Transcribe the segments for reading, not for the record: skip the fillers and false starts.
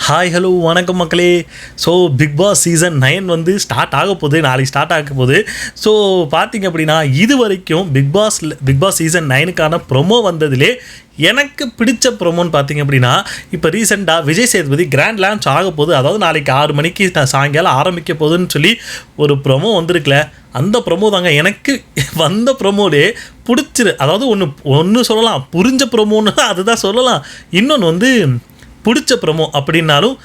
Hi hello வணக்கம் மக்களே. So big Boss season 9 வந்து ஸ்டார்ட் ஆக போகுது, நாளைக்கு ஸ்டார்ட் ஆக போகுது. ஸோ பார்த்திங்க அப்படின்னா இது வரைக்கும் பிக் பாஸ் சீசன் 9க்கான ப்ரொமோ வந்ததுலே எனக்கு பிடிச்ச ப்ரொமோன்னு பார்த்திங்க அப்படின்னா இப்போ ரீசெண்டாக விஜய் சேதுபதி கிராண்ட் லான்ச் ஆக போகுது, அதாவது நாளைக்கு 6 மணிக்கு சாயங்காலம் ஆரம்பிக்க போகுதுன்னு சொல்லி ஒரு ப்ரொமோ வந்திருக்குல, அந்த ப்ரொமோ தாங்க எனக்கு வந்த ப்ரொமோலே பிடிச்சிரு. அதாவது ஒன்று சொல்லலாம், புரிஞ்ச ப்ரொமோன்னு அதுதான் சொல்லலாம், இன்னொன்று வந்து பிடிச்ச ப்ரொமோ அப்படின்னாலும்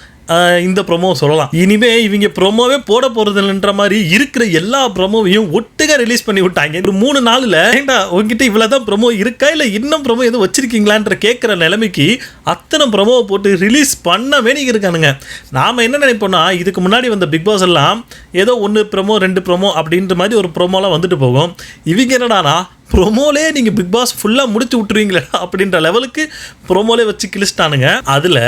இந்த ப்ரொமோ சொல்லலாம். இனிமேல் இவங்க ப்ரொமோவே போட போகிறதுன்ற மாதிரி இருக்கிற எல்லா ப்ரொமோவையும் ஒட்டுக்க ரிலீஸ் பண்ணி விட்டாங்க. ஒரு 3 நாளில் ஏண்டா உங்ககிட்ட இவ்வளோ தான் ப்ரொமோ இருக்கா, இல்லை இன்னும் ப்ரொமோ எதுவும் வச்சிருக்கீங்களான்ற கேட்குற நிலைமைக்கு அத்தனை ப்ரொமோவை போட்டு ரிலீஸ் பண்ணவே இருக்கானுங்க. நாம் என்ன நினைப்போம்னா, இதுக்கு முன்னாடி வந்த பிக் பாஸ் எல்லாம் ஏதோ 1 ப்ரொமோ 2 ப்ரொமோ அப்படின்ற மாதிரி ஒரு ப்ரொமோலாம் வந்துட்டு போகும். இவங்க என்னடானா ப்ரொமோலே நீங்கள் பிக் பாஸ் ஃபுல்லாக முடிச்சு விட்டுருவீங்களே அப்படின்ற லெவலுக்கு ப்ரொமோலே வச்சு கிழிச்சிட்டானுங்க. அதில்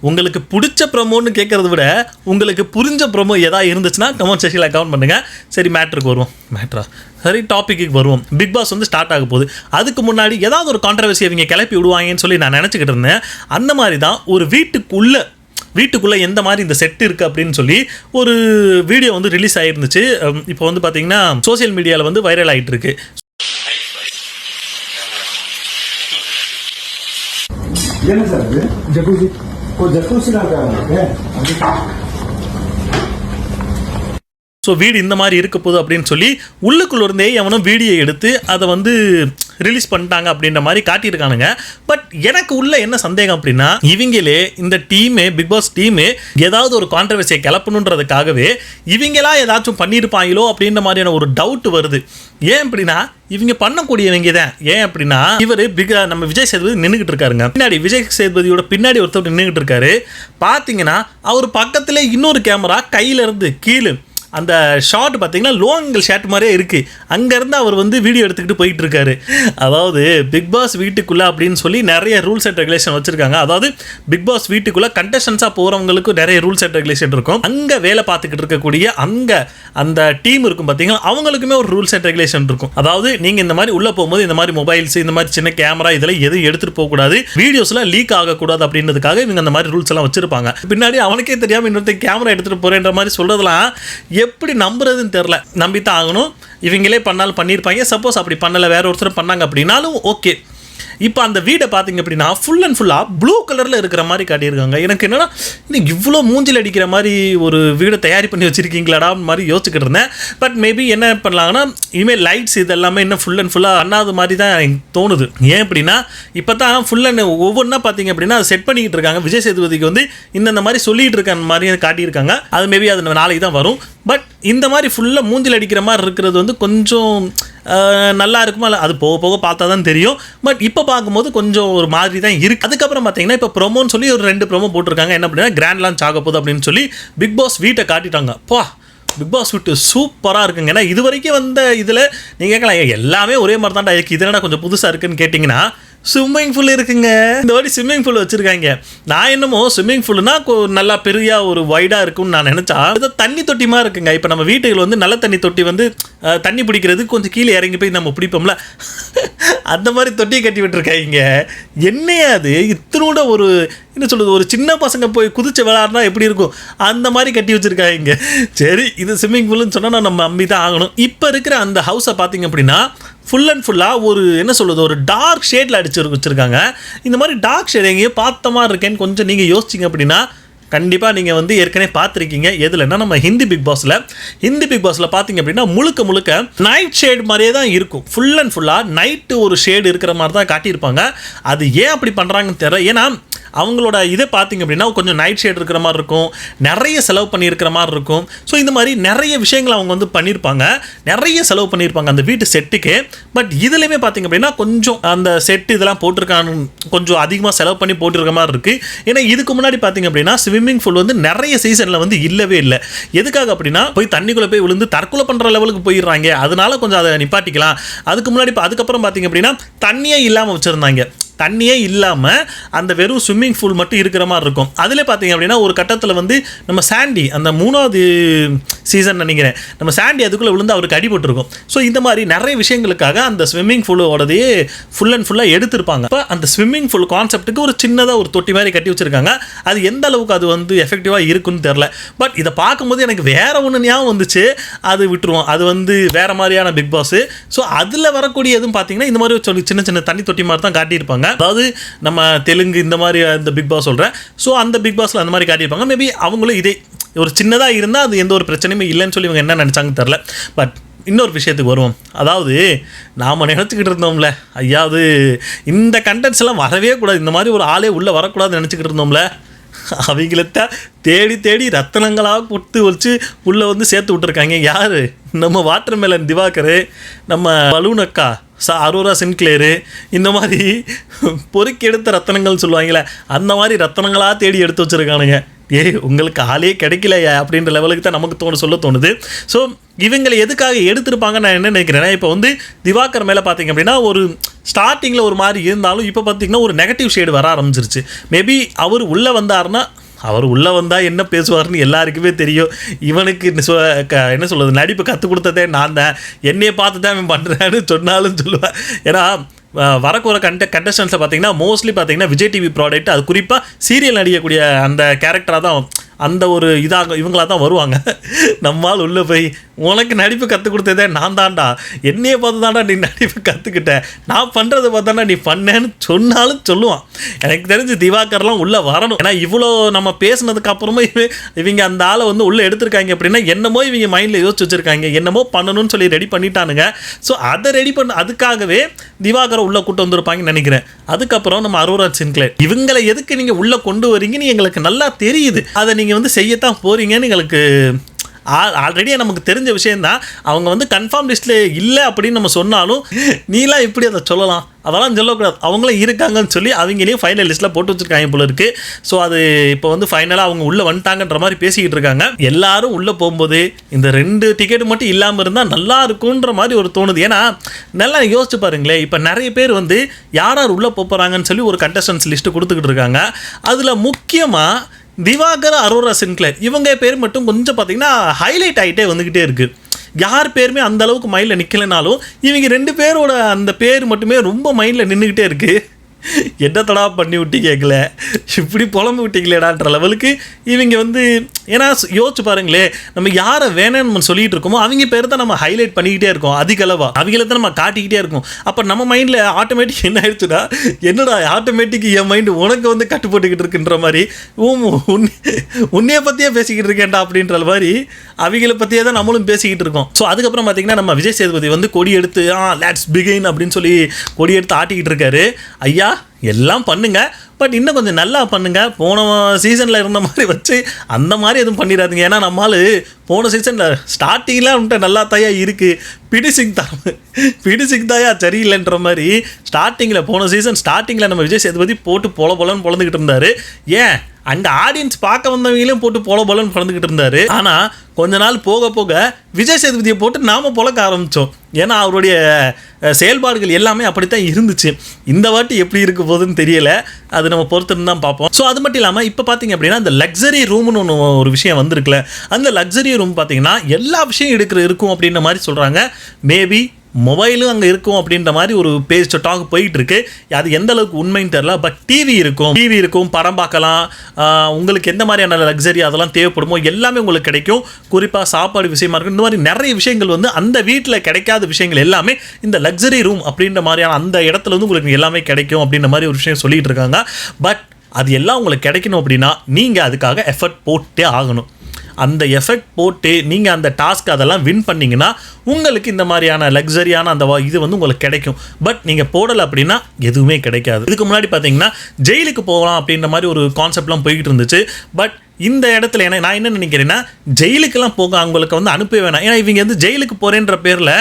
உங்களுக்கு பிடிச்ச ப்ரொமோன்னு கேட்குறத விட உங்களுக்கு புரிஞ்ச ப்ரொமோ எதாவது இருந்துச்சுன்னா கமெண்ட் செக்ஷனில் கமெண்ட் பண்ணுங்கள். சரி, மேட்ருக்கு வருவோம். சரி, டாப்பிக்கு வருவோம். பிக் பாஸ் வந்து ஸ்டார்ட் ஆக போகுது. அதுக்கு முன்னாடி ஏதாவது ஒரு கான்ட்ரவர்சி அவங்க கிளப்பி விடுவாங்கன்னு சொல்லி நான் நினச்சிக்கிட்டு இருந்தேன். அந்த மாதிரி தான் ஒரு வீட்டுக்குள்ளே எந்த மாதிரி இந்த செட் இருக்குது அப்படின்னு சொல்லி ஒரு வீடியோ வந்து ரிலீஸ் ஆகிருந்துச்சு. இப்போ வந்து பார்த்தீங்கன்னா சோசியல் மீடியாவில் வந்து வைரல் ஆகிட்டு இருக்கு. என்ன சார் இது? ஜக்கூசி ஜக்கூசிலாம் இருக்காங்க. ஸோ வீடு இந்த மாதிரி இருக்க போகுது அப்படின்னு சொல்லி உள்ளுக்குள்ளே எவனும் வீடியோ எடுத்து அதை வந்து ரிலீஸ் பண்ணிட்டாங்க அப்படின்ற மாதிரி காட்டியிருக்கானுங்க. பட் எனக்கு உள்ள என்ன சந்தேகம் அப்படின்னா, இவங்களே இந்த டீமே பிக் பாஸ் டீமே ஏதாவது ஒரு கான்ட்ரவர்சியை கிளப்பணுன்றதுக்காகவே இவங்களா ஏதாச்சும் பண்ணியிருப்பாங்களோ அப்படின்ற மாதிரியான ஒரு டவுட் வருது. ஏன் அப்படின்னா இவங்க பண்ணக்கூடியவங்க தான். ஏன் அப்படின்னா இவர் நம்ம விஜய் சேதுபதி நின்றுக்கிட்டு இருக்காருங்க. பின்னாடி விஜய் சேதுபதியோட பின்னாடி ஒருத்தர் நின்றுக்கிட்டு இருக்காரு. பார்த்தீங்கன்னா அவர் பக்கத்துல இன்னொரு கேமரா கையில இருந்து கீழே அந்த ஷார்ட் பார்த்தீங்கன்னா லோ ஆங்கிள் ஷாட் மாதிரியே இருக்குது. அங்கேருந்து அவர் வந்து வீடியோ எடுத்துக்கிட்டு போயிட்டு இருக்காரு. அதாவது பிக் பாஸ் வீட்டுக்குள்ளே அப்படின்னு சொல்லி நிறைய ரூல்ஸ் அண்ட் ரெகுலேஷன் வச்சுருக்காங்க. அதாவது பிக் பாஸ் வீட்டுக்குள்ளே கண்டஸ்டன்ஸாக போகிறவங்களுக்கும் நிறைய ரூல்ஸ் அண்ட் ரெகுலேஷன் இருக்கும். அங்கே வேலை பார்த்துக்கிட்டு இருக்கக்கூடிய அந்த டீம் இருக்கும் பார்த்தீங்கன்னா, அவங்களுக்குமே ஒரு ரூல்ஸ் அண்ட் ரெகுலேஷன் இருக்கும். அதாவது நீங்கள் இந்த மாதிரி உள்ளே போகும்போது இந்த மாதிரி மொபைல்ஸ், இந்த மாதிரி சின்ன கேமரா இதெல்லாம் எதுவும் எடுத்துகிட்டு போகக்கூடாது, வீடியோஸ்லாம் லீக் ஆகக்கூடாது அப்படின்றதுக்காக இவங்க அந்த மாதிரி ரூல்ஸ் எல்லாம் வச்சுருப்பாங்க. பின்னாடி அவனுக்கே தெரியாமல் இன்னொருத்த கேமரா எடுத்துகிட்டு போகிறேன்ற மாதிரி சொல்கிறதுலாம் எப்படி நம்புறதுன்னு தெரில. நம்பித்தான் ஆகணும். இவங்களே பண்ணாலும் பண்ணியிருப்பாங்க. சப்போஸ் அப்படி பண்ணலை, வேற ஒருத்தர் பண்ணாங்க அப்படின்னாலும் ஓகே. இப்போ அந்த வீடை பார்த்தீங்க அப்படின்னா ஃபுல் அண்ட் ஃபுல்லாக ப்ளூ கலரில் இருக்கிற மாதிரி காட்டியிருக்காங்க. எனக்கு என்னென்னா, இன்னும் இவ்வளோ மூஞ்சில் அடிக்கிற மாதிரி ஒரு வீடை தயாரி பண்ணி வச்சுருக்கீங்களாடா மாதிரி யோசிச்சுக்கிட்டு இருந்தேன். பட் மேபி என்ன பண்ணலாங்கன்னா, இனிமேல் லைட்ஸ் இது எல்லாமே இன்னும் ஃபுல் அண்ட் ஃபுல்லாக பண்ணாத மாதிரி தான் எனக்கு தோணுது. ஏன் அப்படின்னா இப்போ தான் ஃபுல் அண்ட் ஒவ்வொன்றா பார்த்தீங்க அப்படின்னா அதை செட் பண்ணிக்கிட்டு இருக்காங்க. விஜய் சேதுபதிக்கு வந்து இந்த மாதிரி சொல்லிகிட்டு இருக்க மாதிரி காட்டியிருக்காங்க. அது மேபி அது நாளைக்கு தான் வரும். பட் இந்த மாதிரி ஃபுல்லாக மூஞ்சில் அடிக்கிற மாதிரி இருக்கிறது வந்து கொஞ்சம் நல்லா இருக்குமா, இல்லை அது போக போக பார்த்தா தான் தெரியும். பட் இப்போ பார்க்கும்போது கொஞ்சம் ஒரு மாதிரி தான் இருக்குது. அதுக்கப்புறம் பார்த்தீங்கன்னா இப்போ ப்ரொமோன்னு சொல்லி ஒரு 2 ப்ரொமோ போட்டிருக்காங்க. என்ன அப்படின்னா கிராண்ட் லான்ச் ஆக போகுது அப்படின்னு சொல்லி பிக் பாஸ் வீட்டை காட்டிட்டாங்க. பிக் பாஸ் வீட்டு சூப்பராக இருக்குங்க. ஏன்னா இது வரைக்கும் வந்த இதில் நீங்கள் கேட்கலாம் எல்லாமே ஒரே மாதிரி தான்டா இருக்குது, இதனடா கொஞ்சம் புதுசாக இருக்குன்னு கேட்டிங்கன்னா, ஸ்விம்மிங் பூல் இருக்குங்க. இந்த வாட்டி ஸ்விம்மிங் பூல் வச்சுருக்காங்க. நான் என்னமோ ஸ்விம்மிங் பூல்னா நல்லா பெரிய ஒரு வைடாக இருக்கும்னு நான் நினச்சா, இது தண்ணி தொட்டிமா இருக்குங்க. இப்போ நம்ம வீட்டுகள் வந்து நல்ல தண்ணி தொட்டி வந்து தண்ணி பிடிக்கிறது கொஞ்சம் கீழே இறங்கி போய் நம்ம பிடிப்போம்ல, அந்த மாதிரி தொட்டியை கட்டி விட்டுருக்காங்க. என்னையா அது இத்தனோட ஒரு என்ன சொல்கிறது, ஒரு சின்ன பசங்க போய் குதிச்சு விளையாடுனா எப்படி இருக்கும் அந்த மாதிரி கட்டி வச்சுருக்காங்க. சரி, இது ஸ்விம்மிங் பூல்னு சொன்னால் நம்ம நம்பி தான் ஆகணும். இப்போ இருக்கிற அந்த ஹவுஸை பார்த்தீங்க அப்படின்னா ஃபுல் அண்ட் ஃபுல்லாக ஒரு என்ன சொல்கிறது, ஒரு டார்க் ஷேடில் வச்சுருக்காங்க. இந்த மாதிரி டார்க் ஷேட் எங்கேயோ பார்த்த மாதிரி இருக்கேன்னு கொஞ்சம் நீங்கள் யோசிச்சிங்க அப்படின்னா கண்டிப்பாக நீங்கள் வந்து ஏற்கனவே பார்த்துருக்கீங்க. எதுலன்னா நம்ம ஹிந்தி பிக் பாஸில் பார்த்தீங்க அப்படின்னா முழுக்க நைட் ஷேட் மாதிரியே தான் இருக்கும். ஃபுல் அண்ட் ஃபுல்லாக நைட்டு ஒரு ஷேடு இருக்கிற மாதிரி தான் காட்டியிருப்பாங்க. அது ஏன் அப்படி பண்ணுறாங்கன்னு தெரியல. ஏன்னா அவங்களோட இதை பார்த்தீங்க அப்படின்னா கொஞ்சம் நைட் ஷேட் இருக்கிற மாதிரி இருக்கும், நிறைய செலவு பண்ணியிருக்கிற மாதிரி இருக்கும். ஸோ இந்த மாதிரி நிறைய விஷயங்கள் அவங்க வந்து பண்ணியிருப்பாங்க, நிறைய செலவு பண்ணியிருப்பாங்க அந்த வீட்டு செட்டுக்கு. பட் இதுலேயுமே பார்த்தீங்க அப்படின்னா கொஞ்சம் அந்த செட்டு இதெல்லாம் போட்டிருக்காங்க, கொஞ்சம் அதிகமாக செலவு பண்ணி போட்டிருக்க மாதிரி இருக்குது. ஏன்னா இதுக்கு முன்னாடி பார்த்தீங்க அப்படின்னா ஸ்விம்மிங் பூல் வந்து நிறைய சீசனில் வந்து இல்லவே இல்லை. எதுக்காக அப்படின்னா போய் தண்ணிக்குள்ளே போய் விழுந்து தற்கொலை பண்ணுற லெவலுக்கு போயிடுறாங்க. அதனால கொஞ்சம் அதை நிப்பாட்டிக்கலாம். அதுக்கப்புறம் பார்த்தீங்க அப்படின்னா தண்ணியே இல்லாமல் வச்சுருந்தாங்க. தண்ணியே இல்லாமல் அந்த வெறும் ஸ்விம்மிங் பூல் மட்டும் இருக்கிற மாதிரி இருக்கும். அதில் பார்த்தீங்க அப்படின்னா ஒரு கட்டத்தில் வந்து நம்ம சாண்டி அந்த 3வது சீசன் நினைக்கிறேன். நம்ம சாண்டி அதுக்குள்ளே விழுந்து அவருக்கு அடிபட்டிருக்கும். ஸோ இந்த மாதிரி நிறைய விஷயங்களுக்காக அந்த ஸ்விம்மிங் பூலோடதையே ஃபுல் அண்ட் ஃபுல்லாக எடுத்திருப்பாங்க. இப்போ அந்த ஸ்விம்மிங் பூல் கான்செப்ட்டுக்கு ஒரு சின்னதாக ஒரு தொட்டி மாதிரி கட்டி வச்சிருக்காங்க. அது எந்த அளவுக்கு அது வந்து எஃபெக்டிவாக இருக்குன்னு தெரில. பட் இதை பார்க்கும்போது எனக்கு வேற ஒன்று ஞாபகம் வந்துச்சு, அது விட்டுருவோம். அது வந்து வேற மாதிரியான பிக் பாஸ். ஸோ அதில் வரக்கூடிய எதுவும் பார்த்தீங்கன்னா இந்த மாதிரி சொல்லி சின்ன சின்ன தண்ணி தொட்டி மாதிரி தான் காட்டியிருப்பாங்க. அதாவது நம்ம தெலுங்கு இந்த மாதிரி அந்த பிக் பாஸ் சொல்கிறேன். ஸோ அந்த பிக் பாஸில் அந்த மாதிரி காட்டியிருப்பாங்க. மேபி அவங்களும் இதே ஒரு சின்னதாக இருந்தால் அது எந்த ஒரு பிரச்சனையுமே இல்லைன்னு சொல்லி இவங்க என்ன நினச்சாங்கன்னு தெரில. பட் இன்னொரு விஷயத்துக்கு வருவோம். அதாவது நாம் நினச்சிக்கிட்டு இருந்தோம்ல, ஐயாவது இந்த கண்டென்ட்ஸ் எல்லாம் வரவே கூடாது, இந்த மாதிரி ஒரு ஆளே உள்ளே வரக்கூடாதுன்னு நினச்சிக்கிட்டு இருந்தோம்ல, அவங்கள தேடி தேடி ரத்தனங்களாக கொடுத்து வச்சு உள்ளே வந்து சேர்த்து விட்டுருக்காங்க. யார்? நம்ம வாட்டர் மேலன் திவாகர், நம்ம பலூனக்கா அரோரா சின்க்ளேரு, இந்த மாதிரி பொறுக்கி எடுத்த ரத்தனங்கள் சொல்லுவாங்களே, அந்த மாதிரி ரத்தனங்களாக தேடி எடுத்து வச்சுருக்கானுங்க. உங்களுக்கு ஆளே கிடைக்கலையா அப்படின்ற லெவலுக்கு தான் நமக்கு சொல்ல தோணுது. ஸோ இவங்களை எதுக்காக எடுத்திருப்பாங்க நான் என்ன நினைக்கிறேன்னா, இப்போ வந்து திவாகர் மேலே பார்த்தீங்க அப்படின்னா ஒரு ஸ்டார்டிங்கில் ஒரு மாதிரி இருந்தாலும் இப்போ பார்த்தீங்கன்னா ஒரு நெகட்டிவ் ஷேடு வர ஆரம்பிச்சிருச்சு. மேபி அவர் உள்ளே வந்தாருன்னா, அவர் உள்ளே வந்தால் என்ன பேசுவார்னு எல்லாருக்குமே தெரியும். இவனுக்கு என்ன சொல்கிறது, நடிப்பு கற்றுக் கொடுத்ததே நான் தான், என்னையை பார்த்து தான் இவன் பண்ணுறேன்னு சொன்னாலும் சொல்லுவேன். ஏன்னா வரக்கூற கண்டஸ்டன்ஸை பார்த்தீங்கன்னா மோஸ்ட்லி பார்த்தீங்கன்னா விஜய் டிவி ப்ராடக்ட், அது குறிப்பாக சீரியல் நடிக்கக்கூடிய அந்த கேரக்டராக தான், அந்த ஒரு இதாக இவங்களாக தான் வருவாங்க. நம்மால் உள்ளே போய் உனக்கு நடிப்பு கற்றுக் கொடுத்ததே நான் தான்டா, என்னையை பார்த்து தான்டா நீ நடிப்பு கற்றுக்கிட்ட, நான் பண்ணுறதை பார்த்தாண்டா நீ பண்ணேன்னு சொன்னாலும் சொல்லுவான். எனக்கு தெரிஞ்சு திவாகர்லாம் உள்ளே வரணும். ஏன்னா இவ்வளோ நம்ம பேசுனதுக்கு அப்புறமா இவங்க அந்த ஆளை வந்து உள்ளே எடுத்திருக்காங்க அப்படின்னா என்னமோ இவங்க மைண்டில் யோசிச்சு வச்சுருக்காங்க, என்னமோ பண்ணணும்னு சொல்லி ரெடி பண்ணிட்டானுங்க. ஸோ அதை ரெடி அதுக்காகவே திவாகரை உள்ளே கூட்டு வந்திருப்பாங்கன்னு நினைக்கிறேன். அதுக்கப்புறம் நம்ம அரோரா சின்க்ளேர், இவங்களை எதுக்கு நீங்கள் உள்ளே கொண்டு வரீங்கன்னு எங்களுக்கு நல்லா தெரியுது, அதை நீங்கள் வந்து செய்யத்தான் போகிறீங்கன்னு எங்களுக்கு ஆல்ரெடியே நமக்கு தெரிஞ்ச விஷயந்தான். அவங்க வந்து கன்ஃபார்ம் லிஸ்ட்டில் இல்லை அப்படின்னு நம்ம சொன்னாலும் நீலாம் எப்படி அதை சொல்லலாம், அதெல்லாம் சொல்லக்கூடாது, அவங்களும் இருக்காங்கன்னு சொல்லி அவங்களையும் ஃபைனல் லிஸ்ட்டில் போட்டு வச்சுருக்காங்க போல இருக்குது. ஸோ அது இப்போ வந்து ஃபைனலாக அவங்க உள்ளே வந்துட்டாங்கன்ற மாதிரி பேசிக்கிட்டு இருக்காங்க. எல்லாரும் உள்ளே போகும்போது இந்த 2 டிக்கெட் மட்டும் இல்லாமல் இருந்தால் நல்லா இருக்குன்ற மாதிரி ஒரு தோணுது. ஏன்னா நல்லா யோசிச்சு பாருங்களேன், இப்போ நிறைய பேர் வந்து யார் யார் உள்ளே போகிறாங்கன்னு சொல்லி ஒரு கண்டஸ்டன்ஸ் லிஸ்ட்டு கொடுத்துக்கிட்டு இருக்காங்க. அதில் முக்கியமாக திவாகர், அரோரா சின்க்ளேர் இவங்க பேர் மட்டும் கொஞ்சம் பார்த்தீங்கன்னா ஹைலைட் ஆகிட்டே வந்துக்கிட்டே இருக்குது. யார் பேருமே அந்த அளவுக்கு மைண்டில் நிற்கலைனாலும் இவங்க 2 பேரோட அந்த பேர் மட்டுமே ரொம்ப மைண்டில் நின்றுக்கிட்டே இருக்குது. என்னத்தடா பண்ணி விட்டு கேட்கல, இப்படி புலம்பு விட்டீங்களேடான்ற லெவலுக்கு இவங்க வந்து, ஏன்னா யோசிச்சு பாருங்களே, நம்ம யாரை வேணும்னு நம்ம சொல்லிட்டு இருக்கோமோ அவங்க பேர் தான் நம்ம ஹைலைட் பண்ணிக்கிட்டே இருக்கோம், அதிக அளவாக அவங்கள தான் நம்ம காட்டிக்கிட்டே இருக்கோம். அப்போ நம்ம மைண்டில் ஆட்டோமேட்டிக் என்ன ஆயிடுச்சுன்னா, என்னடா ஆட்டோமேட்டிக் என் மைண்டு உனக்கு வந்து கட்டுப்பட்டுக்கிட்டு இருக்குன்ற மாதிரி, உன்னைய பற்றியே பேசிக்கிட்டு இருக்கேன்டா அப்படின்ற மாதிரி அவங்கள பற்றியே தான் நம்மளும் பேசிக்கிட்டு இருக்கோம். ஸோ அதுக்கப்புறம் பார்த்தீங்கன்னா நம்ம விஜய் சேதுபதி வந்து கொடி எடுத்து லெட்ஸ் பிகின் அப்படின்னு சொல்லி கொடி எடுத்து ஆட்டிக்கிட்டு இருக்காரு. ஐயா எல்லாம் பண்ணுங்க, பட் இன்னும் கொஞ்சம் நல்லா பண்ணுங்க, போன சீசனில் இருந்த மாதிரி வச்சு அந்த மாதிரி எதுவும் பண்ணிடாதீங்க. ஏன்னா நம்மளால் போன சீசனில் ஸ்டார்டிங்லாம் வந்துட்டு நல்லா தாயா இருக்குது, பிடிசிங் தாயா சரியில்லைன்ற மாதிரி ஸ்டார்டிங்கில் போன சீசன் ஸ்டார்டிங்கில் நம்ம விஜய் சேதுபதி போட்டு பொலன்னு பொழந்துக்கிட்டு இருந்தார். ஏன் அங்கே ஆடியன்ஸ் பார்க்க வந்தவங்களையும் போட்டு பொலன்னு பொழந்துக்கிட்டு இருந்தார். ஆனால் கொஞ்ச நாள் போக போக விஜய் சேதுபதியை போட்டு நாம் பொழக்க ஆரம்பித்தோம். ஏன்னா அவருடைய செயல்பாடுகள் எல்லாமே அப்படித்தான் இருந்துச்சு. இந்த வாட்டி எப்படி இருக்க போகுதுன்னு தெரியல, அது நம்ம பொறுத்துன்னு தான் பார்ப்போம். ஸோ அது மட்டும் இல்லாமல் இப்போ பார்த்தீங்க அப்படின்னா இந்த லக்ஸரி ரூம்னு ஒரு விஷயம் வந்திருக்குல்ல, அந்த லக்ஸரி ரூம் பார்த்தீங்கன்னா எல்லா விஷயம் இருக்கும் அப்படின்ற மாதிரி சொல்கிறாங்க. மேபி மொபைலும் அங்கே இருக்கும் அப்படின்ற மாதிரி ஒரு பேஜ் டாக் போயிட்டு இருக்கு. அது எந்த அளவுக்கு உண்மைன்னு தெரியல. பட் டிவி இருக்கும், படம் பார்க்கலாம், உங்களுக்கு எந்த மாதிரியான லக்ஸரி அதெல்லாம் தேவைப்படுமோ எல்லாமே உங்களுக்கு கிடைக்கும். குறிப்பாக சாப்பாடு விஷயமா இருக்கும், இந்த மாதிரி நிறைய விஷயங்கள் வந்து அந்த வீட்டில் கிடைக்காத விஷயங்கள் எல்லாமே இந்த லக்ஸரி ரூம் அப்படின்ற மாதிரியான அந்த இடத்துல வந்து உங்களுக்கு எல்லாமே கிடைக்கும் அப்படின்ற மாதிரி ஒரு விஷயம் சொல்லிட்டு இருக்காங்க. பட் அது எல்லாம் உங்களுக்கு கிடைக்கணும் அப்படின்னா நீங்கள் அதுக்காக எஃபர்ட் போட்டே ஆகணும். அந்த எஃபெக்ட் போட்டு நீங்கள் அந்த டாஸ்க் அதெல்லாம் வின் பண்ணிங்கன்னா உங்களுக்கு இந்த மாதிரியான லக்ஸரியான அந்த இது வந்து உங்களுக்கு கிடைக்கும். பட் நீங்கள் போடலை அப்படின்னா எதுவுமே கிடைக்காது. இதுக்கு முன்னாடி பார்த்தீங்கன்னா ஜெயிலுக்கு போகலாம் அப்படின்ற மாதிரி ஒரு கான்செப்ட்லாம் போய்கிட்டு இருந்துச்சு. பட் இந்த இடத்துல நான் என்ன நினைக்கிறேன்னா, ஜெயிலுக்கெல்லாம் போக அவங்களுக்கு வந்து அனுப்பவே வேணாம். ஏன்னா இவங்க வந்து ஜெயிலுக்கு போகிறேன்ற பேரில்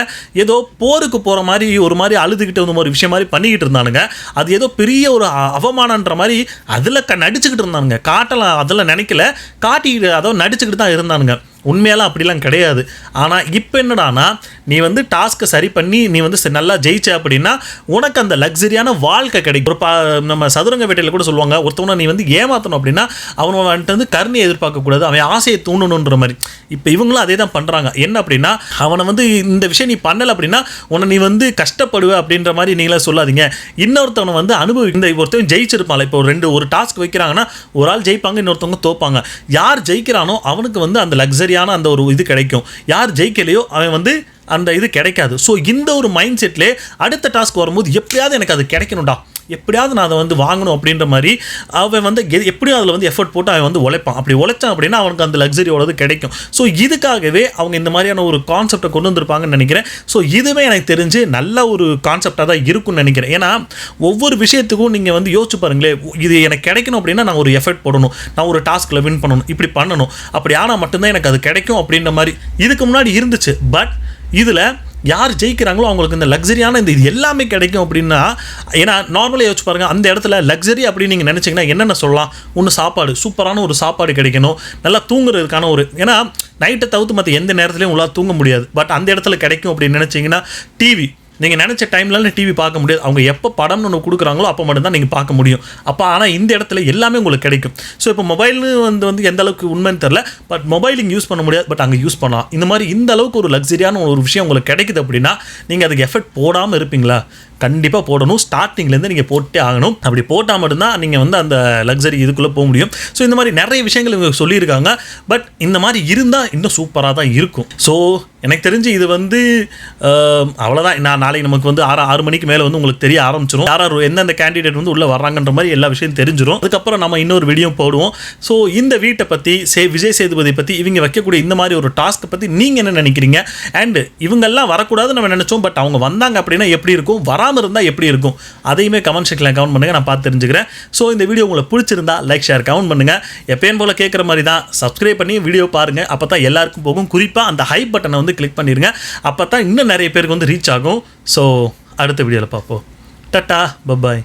ஏதோ போருக்கு போகிற மாதிரி ஒரு மாதிரி அழுதுகிட்டு வந்து ஒரு விஷயம் மாதிரி பண்ணிக்கிட்டு இருந்தானுங்க. அது ஏதோ பெரிய ஒரு அவமானன்ற மாதிரி அதில் நடிச்சுக்கிட்டு இருந்தானுங்க. காட்டலாம் அதெல்லாம் நினைக்கல, காட்டிக்கிட்டு அதோ நடிச்சுக்கிட்டு தான் இருந்தானுங்க. உண்மையெல்லாம் அப்படிலாம் கிடையாது. ஆனால் இப்போ என்னடானா நீ வந்து டாஸ்க்கை சரி பண்ணி நீ வந்து நல்லா ஜெயிச்ச அப்படின்னா உனக்கு அந்த லக்ஸரியான வாழ்க்கை கிடைக்கும். ஒரு நம்ம சதுரங்க வேட்டையில் கூட சொல்லுவாங்க, ஒருத்தவனை நீ வந்து ஏமாற்றணும் அப்படின்னா அவனை வந்துட்டு வந்து கருணையை எதிர்பார்க்கக்கூடாது, அவன் ஆசையை தூண்டணுன்ற மாதிரி. இப்போ இவங்களும் அதே தான் பண்ணுறாங்க. என்ன அப்படின்னா அவனை வந்து இந்த விஷயம் நீ பண்ணலை அப்படின்னா உன்னை நீ வந்து கஷ்டப்படுவ அப்படின்ற மாதிரி நீங்களே சொல்லாதீங்க. இன்னொருத்தவனை வந்து இந்த ஒருத்தவன் ஜெயிச்சிருப்பான். இப்போ ஒரு டாஸ்க் வைக்கிறாங்கன்னா ஒரு ஆள் ஜெயிப்பாங்க, இன்னொருத்தவங்க தோப்பாங்க. யார் ஜெயிக்கிறானோ அவனுக்கு வந்து அந்த லக்ஸரியான அந்த ஒரு இது கிடைக்கும். யார் ஜெயிக்கலையோ அவன் வந்து அந்த இது கிடைக்காது. ஸோ இந்த ஒரு மைண்ட் செட்லேயே அடுத்த டாஸ்க் வரும்போது எப்படியாவது எனக்கு அது கிடைக்கணும்டா, எப்படியாவது நான் அதை வந்து வாங்கணும் அப்படின்ற மாதிரி அவன் வந்து எப்படியும் அதில் வந்து எஃபர்ட் போட்டு அவன் வந்து உழைப்பான். அப்படி உழைச்சான் அப்படின்னா அவனுக்கு அந்த லக்ஸரியோடது கிடைக்கும். ஸோ இதுக்காகவே அவங்க இந்த மாதிரியான ஒரு கான்செப்டை கொண்டு வந்திருப்பாங்கன்னு நினைக்கிறேன். ஸோ இதுவே எனக்கு தெரிஞ்சு நல்ல ஒரு கான்செப்டாக தான் இருக்கும்னு நினைக்கிறேன். ஏன்னா ஒவ்வொரு விஷயத்துக்கும் நீங்கள் வந்து யோசிச்சு பாருங்களேன், இது எனக்கு கிடைக்கணும் அப்படின்னா நான் ஒரு எஃபர்ட் போடணும், நான் ஒரு டாஸ்கில் வின் பண்ணணும், இப்படி பண்ணணும், அப்படி ஆனால் மட்டும்தான் எனக்கு அது கிடைக்கும் அப்படின்ற மாதிரி இதுக்கு முன்னாடி இருந்துச்சு. பட் இதில் யார் ஜெயிக்கிறாங்களோ அவங்களுக்கு இந்த லக்ஸரியான இது எல்லாமே கிடைக்கும் அப்படின்னா, ஏன்னா நார்மலாக யோசிச்சு பாருங்கள், அந்த இடத்துல லக்ஸரி அப்படின்னு நீங்கள் நினச்சிங்கன்னா என்னென்ன சொல்லலாம்? ஒன்று சாப்பாடு, சூப்பரான ஒரு சாப்பாடு கிடைக்கணும், நல்லா தூங்குறதுக்கான ஒரு, ஏன்னா நைட்டை தவிர்த்து மற்ற எந்த நேரத்துலையும் உங்களால் தூங்க முடியாது. பட் அந்த இடத்துல கிடைக்கும் அப்படின்னு நினச்சிங்கன்னா டிவி, நீங்கள் நினச்ச டைம்லாம் டிவி பார்க்க முடியாது. அவங்க எப்போ படம்னு ஒன்று கொடுக்குறாங்களோ அப்போ மட்டும்தான் நீங்கள் பார்க்க முடியும். அப்போ ஆனால் இந்த இடத்துல எல்லாமே உங்களுக்கு கிடைக்கும். ஸோ இப்போ மொபைல்னு வந்து எந்த அளவுக்கு உண்மைன்னு தெரில, பட் மொபைல் இங்கே யூஸ் பண்ண முடியாது, பட் அங்கே யூஸ் பண்ணலாம். இந்த மாதிரி இந்த அளவுக்கு ஒரு லக்ஸரியான ஒரு விஷயம் உங்களுக்கு கிடைக்குது அப்படின்னா நீங்கள் அதுக்கு எஃபர்ட் போடாமல் இருப்பீங்களா? கண்டிப்பாக போடணும். ஸ்டார்டிங்லேருந்து நீங்கள் போட்டே ஆகணும். அப்படி போட்டால் மட்டும்தான் நீங்கள் வந்து அந்த லக்ஸரி இதுக்குள்ளே போக முடியும். ஸோ இந்த மாதிரி நிறைய விஷயங்கள் இவங்க சொல்லியிருக்காங்க. பட் இந்த மாதிரி இருந்தால் இன்னும் சூப்பராக தான் இருக்கும். ஸோ எனக்கு தெரிஞ்சு இது வந்து அவ்வளோதான். நான் நாளைக்கு நமக்கு வந்து 6 மணிக்கு மேலே வந்து உங்களுக்கு தெரிய ஆரம்பிச்சிடும், யார் எந்தெந்த கேண்டிடேட் வந்து உள்ளே வர்றாங்கன்ற மாதிரி எல்லா விஷயம் தெரிஞ்சிடும். அதுக்கப்புறம் நம்ம இன்னொரு வீடியோ போடுவோம். ஸோ இந்த வீட்டை பற்றி விஜய் சேதுபதி பற்றி இவங்க வைக்கக்கூடிய இந்த மாதிரி ஒரு டாஸ்க்கை பற்றி நீங்கள் என்ன நினைக்கிறீங்க? அண்ட் இவங்கெல்லாம் வரக்கூடாதுன்னு நம்ம நினச்சோம், பட் அவங்க வந்தாங்க அப்படின்னா எப்படி இருக்கும், வராமல் இருந்தால் எப்படி இருக்கும், அதையுமே கமெண்ட் செக்ஷனில் கமெண்ட் பண்ணுங்கள், நான் பார்த்து தெரிஞ்சுக்கிறேன். ஸோ இந்த வீடியோ உங்களுக்கு பிடிச்சிருந்தா லைக், ஷேர், கமெண்ட் பண்ணுங்கள். எப்பயும் போல் கேட்குற மாதிரி தான் சப்ஸ்கிரைப் பண்ணி வீடியோ பாருங்கள், அப்போ தான் எல்லாருக்கும் போகும். குறிப்பாக அந்த ஹைப் பட்டனை வந்து கிளிக் பண்ணிடுங்க, அப்போ தான் இன்னும் நிறைய பேருக்கு வந்து ரீச் ஆகும். ஸோ அடுத்த வீடியோவில் பார்ப்போம். Ta-ta, bye bye.